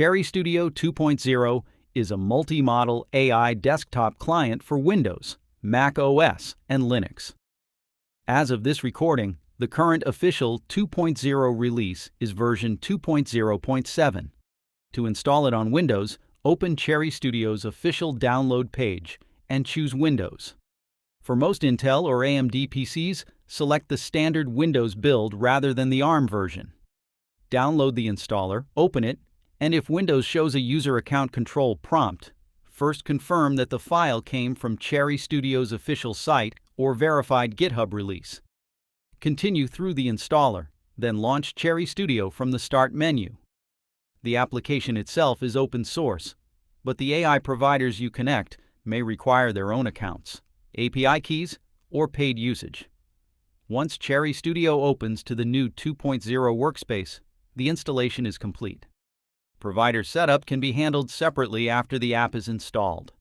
Cherry Studio 2.0 is a multi-model AI desktop client for Windows, Mac OS, and Linux. As of this recording, the current official 2.0 release is version 2.0.7. To install it on Windows, open Cherry Studio's official download page and choose Windows. For most Intel or AMD PCs, select the standard Windows build rather than the ARM version. Download the installer, open it, and if Windows shows a user account control prompt, first confirm that the file came from Cherry Studio's official site or verified GitHub release. Continue through the installer, then launch Cherry Studio from the Start menu. The application itself is open source, but the AI providers you connect may require their own accounts, API keys, or paid usage. Once Cherry Studio opens to the new 2.0 workspace, the installation is complete. Provider setup can be handled separately after the app is installed.